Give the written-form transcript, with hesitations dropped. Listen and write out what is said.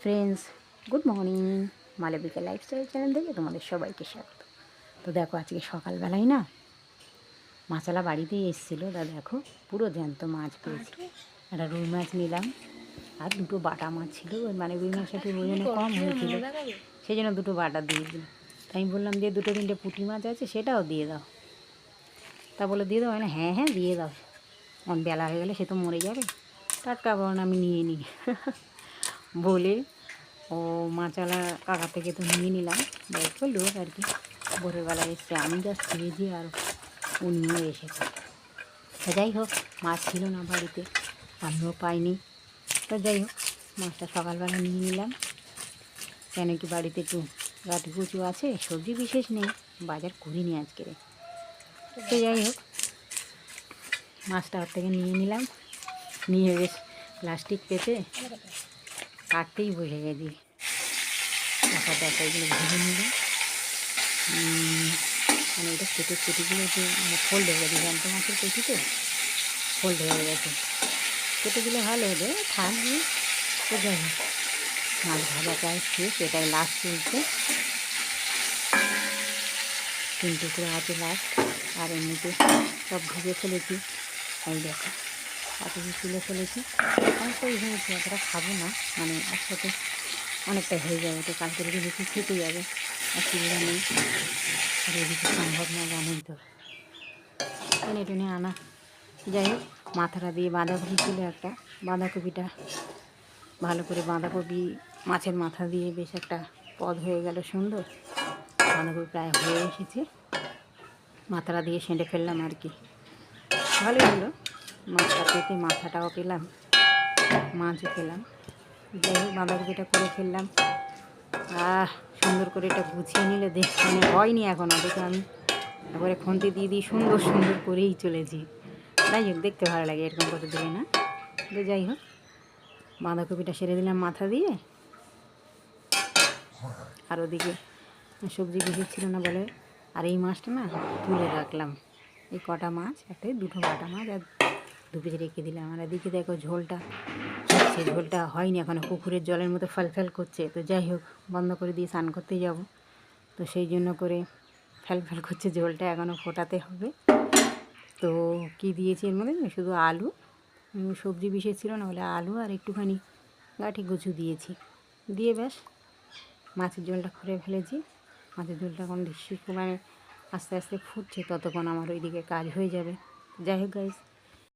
Friends, good morning. Malabika lifestyle channel থেকে তোমাদের সবাইকে স্বাগত। তো দেখো, আজকে সকালবেলায় না মাছালা বাড়িতেই এসেছিলো। দেখো পুরো জ্যান্ত মাছ পেয়েছি। একটা রুই মাছ নিলাম আর দুটো বাটা মাছ ছিল, মানে রুই মাছটা একটু ওজনে কম হয়েছিল, সেই জন্য দুটো বাটা দিয়ে দিল। তাই আমি বললাম যে দুটো তিনটে পুঁটি মাছ আছে সেটাও দিয়ে দাও। তা বলে দিয়ে দাও, না হ্যাঁ হ্যাঁ দিয়ে দাও, অন বেলা হয়ে গেলে সে তো মরে যাবে, টাটকা বরণ আমি নিয়ে নিই বলে ও মাছালা কাকা থেকে তো নিয়ে নিলাম। বয়স্ক লোক আর কি, ভোরবেলা এসছে, আমি জাস্ট খেয়েছি আর উনিও এসেছে। তা যাই হোক, মাছ ছিল না বাড়িতে, আমিও পাইনি। তো যাই হোক, মাছটা সকালবেলা নিয়ে নিলাম, কেন কি বাড়িতে একটু গাঁটি কুচু আছে, সবজি বিশেষ নেই, বাজার করিনি আজকে। তো যাই হোক, মাছটা ওর থেকে নিয়ে নিলাম, নিয়ে বেশ প্লাস্টিক পেতে কাটতেই বসে গেছি। দেখা এগুলো ভেজে নিলাম, মানে এটা পেটিগুলো যে মানে ফোল্ড হয়ে গেছে, জ্যান্ত মাছের পেটিতে ফোল্ড হয়ে গেছে। কেটে দিলে ভালো হবে, থাকবে। তো যাই হোক, মাছ ভাজা প্রায় শেষ, এটাই লাস্ট চলছে, 3 টুকরো আছে লাস্ট। আর এমনিতে সব ভেজে ফেলেছি, এই দেখো পাতুরি তুলে ফেলেছি। অনেকটাই হয়েছে, অতটা খাবো না, মানে একসাথে অনেকটা হয়ে যাবে, তো কালকে রেখে খেতে যাবে, অসুবিধা নেই। আর এদিকে সম্ভব না, জানেই তো, টেনে টেনে আনা। যাই হোক, মাথাটা দিয়ে বাঁধাকপি ছিল একটা, বাঁধাকপিটা ভালো করে, বাঁধাকপি মাছের মাথা দিয়ে বেশ একটা পদ হয়ে গেল সুন্দর। বাঁধাকপি প্রায় হয়ে এসেছে, মাথাটা দিয়ে সেঁটে ফেললাম আর কি, ভালোই হলো। মাছটা পেতে মাথাটাও পেলাম, মাছও পেলাম। যাই হোক, বাঁধাকপিটা করে ফেললাম। সুন্দর করে এটা গুছিয়ে নিলে মানে হয়নি এখনও, দেখে আমি একবারে খুন্তি দিয়ে সুন্দর সুন্দর করেই চলেছি। যাই হোক, দেখতে ভালো লাগে এরকম করে দিলে না। তো যাই হোক, বাঁধাকপিটা সেরে দিলাম মাথা দিয়ে। আর ওদিকে সবজি বেশি ছিল না বলে আর এই মাছটা না তুলে রাখলাম, এই কটা মাছ, একটাই দুটো বাটা মাছ আর 2 পিস রেখে দিলাম। আর এদিকে দেখো ঝোলটা, সেই ঝোলটা হয়নি এখনও, পুকুরের জলের মতো ফ্যাল করছে। তো যাই হোক, বন্ধ করে দিয়ে স্নান করতে যাব, তো সেই জন্য করে ফ্যাল করছে ঝোলটা, এখনও ফোটাতে হবে। তো কি দিয়েছি এর মধ্যে, শুধু আলু, সবজি বিশেষ ছিল না বলে আলু আর একটুখানি গাঁঠি গুঁচু দিয়েছি, দিয়ে ব্যাস মাছের ঝোলটা করে ফেলেছি। মাছের ঝোলটা এখন মানে আস্তে আস্তে ফুটছে, ততক্ষণ আমার ওইদিকে কাজ হয়ে যাবে। যাই হোক গাইস,